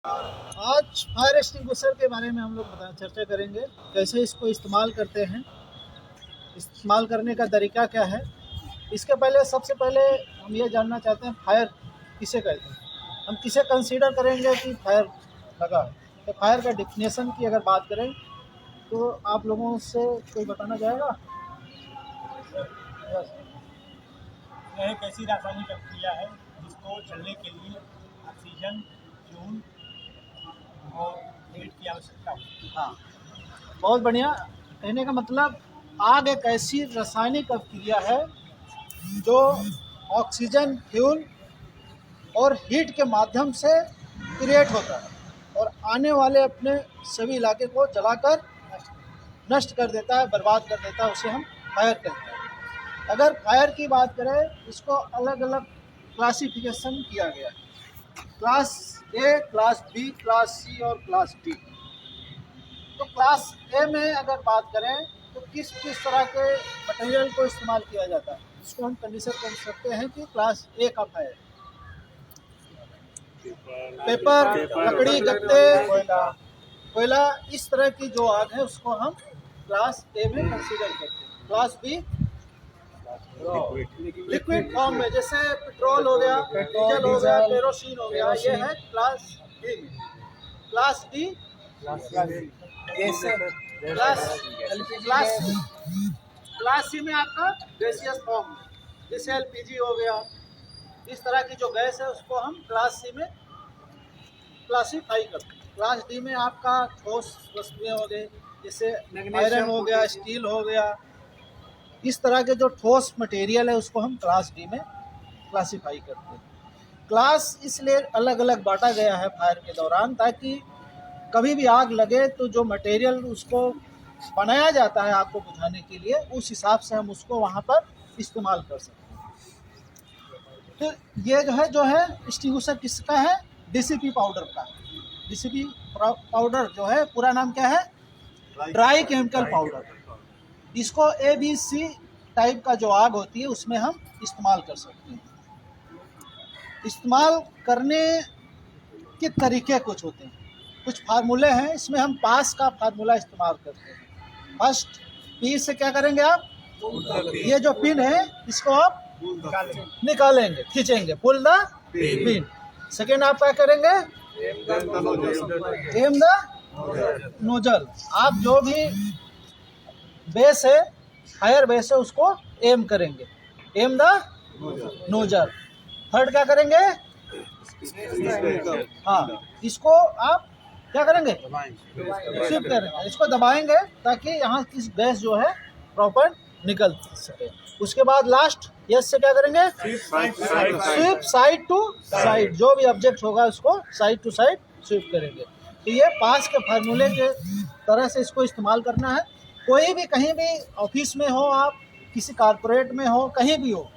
आज fire extinguisher के बारे में हम लोग चर्चा करेंगे, कैसे इसको इस्तेमाल करते हैं, इस्तेमाल करने का तरीका क्या है। इसके पहले सबसे पहले हम ये जानना चाहते हैं फायर किसे कहते हैं, हम किसे कंसीडर करेंगे कि फायर लगा है। तो फायर का डिफिनेशन की अगर बात करें तो आप लोगों से कोई बताना चाहेगा? यह एक ऐसी रासायनिक प्रक्रिया है जिसको चलने के लिए ऑक्सीजन, फ्यूल और हीट की आवश्यकता होती है। हाँ, बहुत बढ़िया। कहने का मतलब आग एक ऐसी रासायनिक अभिक्रिया है जो ऑक्सीजन, फ्यूल और हीट के माध्यम से क्रिएट होता है और आने वाले अपने सभी इलाके को जलाकर नष्ट कर देता है, बर्बाद कर देता है। उसे हम फायर कहते हैं। अगर फायर की बात करें, इसको अलग अलग क्लासिफिकेशन किया गया है, class A, class B, class C और क्लास डी। तो क्लास ए में अगर बात करें तो किस किस तरह के मटेरियल को इस्तेमाल किया जाता है, इसको हम कंडीशन कर सकते हैं कि क्लास ए का फायर पेपर, लकड़ी, गत्ते, कोयला, इस तरह की जो आग है उसको हम क्लास ए में कंसीडर करते हैं। क्लास बी लिक्विड फॉर्म में, जैसे पेट्रोल हो गया, डीजल हो गया, केरोसिन हो गया, ये है क्लास बी में। क्लास डी क्लास सी में आपका गैसियस फॉर्म में, जैसे एलपीजी हो गया, इस तरह की जो गैस है उसको हम क्लास सी में क्लासीफाई करते हैं। क्लास डी में आपका ठोस वस्तुएं हो गए, जैसे आयरन हो गया, स्टील हो गया, इस तरह के जो ठोस मटेरियल है उसको हम क्लास डी में क्लासीफाई करते हैं। क्लास इसलिए अलग अलग बांटा गया है फायर के दौरान, ताकि कभी भी आग लगे तो जो मटेरियल उसको बनाया जाता है आग को बुझाने के लिए, उस हिसाब से हम उसको वहाँ पर इस्तेमाल कर सकते हैं। तो ये जो है एक्सटिंग्विशर किसका है? डीसीपी पाउडर का। डीसीपी पाउडर जो है पूरा नाम क्या है? Dry chemical powder. इसको ABC टाइप का जो आग होती है उसमें हम इस्तेमाल कर सकते हैं। इस्तेमाल करने के तरीके कुछ होते हैं, कुछ फार्मूले हैं। इसमें हम पास का फार्मूला इस्तेमाल करते हैं। फर्स्ट पी से क्या करेंगे आप? ये जो पिन है इसको आप निकालेंगे, खींचेंगे, पुल द पिन। सेकेंड आप क्या करेंगे? Am the nozzle. आप जो भी बेस है, फायर बेस है, उसको एम करेंगे, एम द नोजल। थर्ड क्या करेंगे? हाँ, इसको आप क्या करेंगे? स्विप करेंगे, इसको दबाएंगे ताकि यहाँ की गैस जो है प्रॉपर निकल सके। उसके बाद लास्ट यस से क्या करेंगे? स्विप साइड टू साइड, जो भी ऑब्जेक्ट होगा उसको साइड टू साइड स्विप करेंगे। तो ये पास के फार्मूले के तरह से इसको इस्तेमाल करना है। कोई भी कहीं भी ऑफिस में हो, आप किसी कॉर्पोरेट में हो, कहीं भी हो,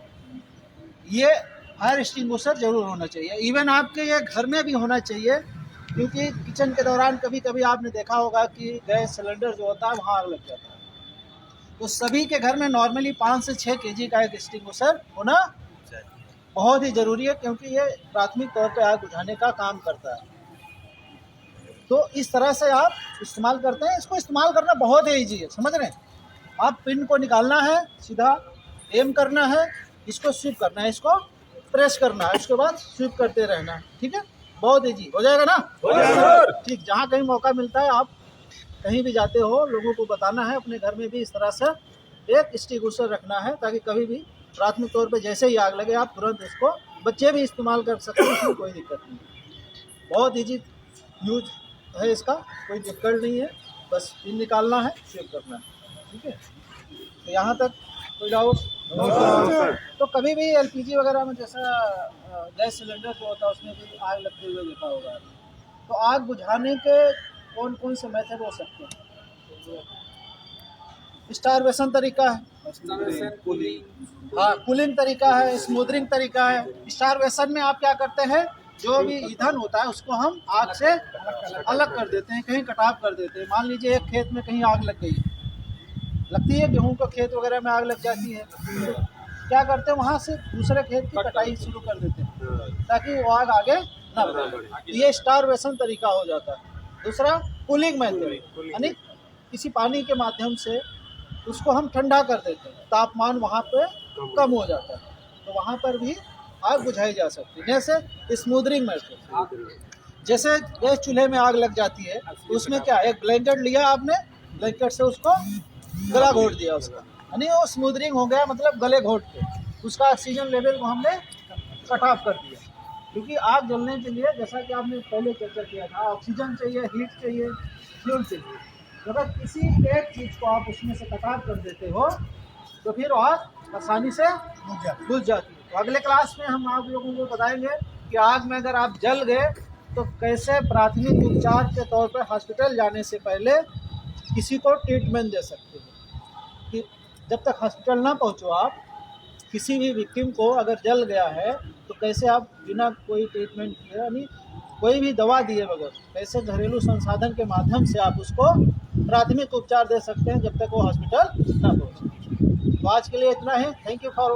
ये फायर एक्सटिंग्विशर जरूर होना चाहिए। इवन आपके ये घर में भी होना चाहिए, क्योंकि किचन के दौरान कभी कभी आपने देखा होगा कि गैस सिलेंडर जो होता है वहाँ आग लग जाता है। तो सभी के घर में नॉर्मली 5 से 6 केजी का एक एक्सटिंग्विशर होना बहुत ही ज़रूरी है, क्योंकि ये प्राथमिक तौर पे आग बुझाने का काम करता है। तो इस तरह से आप इस्तेमाल करते हैं। इसको इस्तेमाल करना बहुत ही ईजी है, समझ रहे हैं? आप पिन को निकालना है, सीधा एम करना है, इसको स्विप करना है, इसको प्रेस करना है, उसके बाद स्विप करते रहना है। ठीक है, बहुत ईजी हो जाएगा ना? ठीक, जहाँ कहीं मौका मिलता है, आप कहीं भी जाते हो, लोगों को बताना है। अपने घर में भी इस तरह से एक एक्सटिंग्विशर रखना है, ताकि कभी भी प्राथमिक तौर पे जैसे ही आग लगे आप तुरंत इसको, बच्चे भी इस्तेमाल कर सकते हैं, इसमें कोई दिक्कत नहीं। बहुत ईजी यूज है इसका, कोई दिक्कत नहीं है। बस पिन निकालना है, स्विप करना है। ठीक है, तो यहाँ तक कोई डाउट? तो कभी भी एलपीजी वगैरह में जैसा गैस सिलेंडर जो होता है उसमें भी आग लगते हुए देखा होगा। तो आग बुझाने के कौन कौन से मेथड हो सकते हैं? स्टारवेशन तरीका है, हाँ, कूलिंग तरीका है, स्मूदरिंग तरीका है। स्टारवेशन में आप क्या करते हैं, जो भी ईंधन होता है उसको हम आग से अलग कर देते हैं, कहीं कटाव कर देते हैं। मान लीजिए एक खेत में कहीं आग लग गई, लगती है गेहूं का खेत वगैरह में आग लग जाती है, क्या करते हैं, वहाँ से दूसरे खेत की कटाई शुरू कर देते हैं ताकि वो आग आगे ना बढ़े। ये स्टारवेशन तरीका हो जाता है। दूसरा कूलिंग मेथड, यानी किसी पानी के माध्यम से उसको हम ठंडा कर देते हैं, तापमान वहाँ पे कम हो जाता है, तो वहाँ पर भी आग बुझाई जा सकती है। जैसे स्मूदरिंग मेथड, जैसे गैस चूल्हे में आग लग जाती है तो उसमें क्या, एक ब्लैंकेट लिया आपने, ब्लैंकेट से उसको गला घोट दिया उसका, यानी वो स्मूदरिंग हो गया, मतलब गले घोट के उसका ऑक्सीजन लेवल को हमने कट ऑफ कर दिया। क्योंकि आग जलने के लिए, जैसा कि आपने पहले चर्चा किया था, ऑक्सीजन चाहिए, हीट चाहिए, फ्यूल चाहिए। अगर किसी एक चीज़ को आप उसमें से कट ऑफ कर देते हो तो फिर आग आसानी से बुझ जाती है। तो अगले क्लास में हम आप लोगों को बताएंगे कि आग में अगर आप जल गए तो कैसे प्राथमिक उपचार के तौर पर हॉस्पिटल जाने से पहले किसी को ट्रीटमेंट दे सकते हो। कि जब तक हॉस्पिटल ना पहुंचो आप, किसी भी विक्टिम को अगर जल गया है तो कैसे आप बिना कोई ट्रीटमेंट किए, यानी कोई भी दवा दिए बगैर, कैसे घरेलू संसाधन के माध्यम से आप उसको प्राथमिक उपचार दे सकते हैं जब तक वो हॉस्पिटल ना पहुंचे। तो आज के लिए इतना ही। Thank you for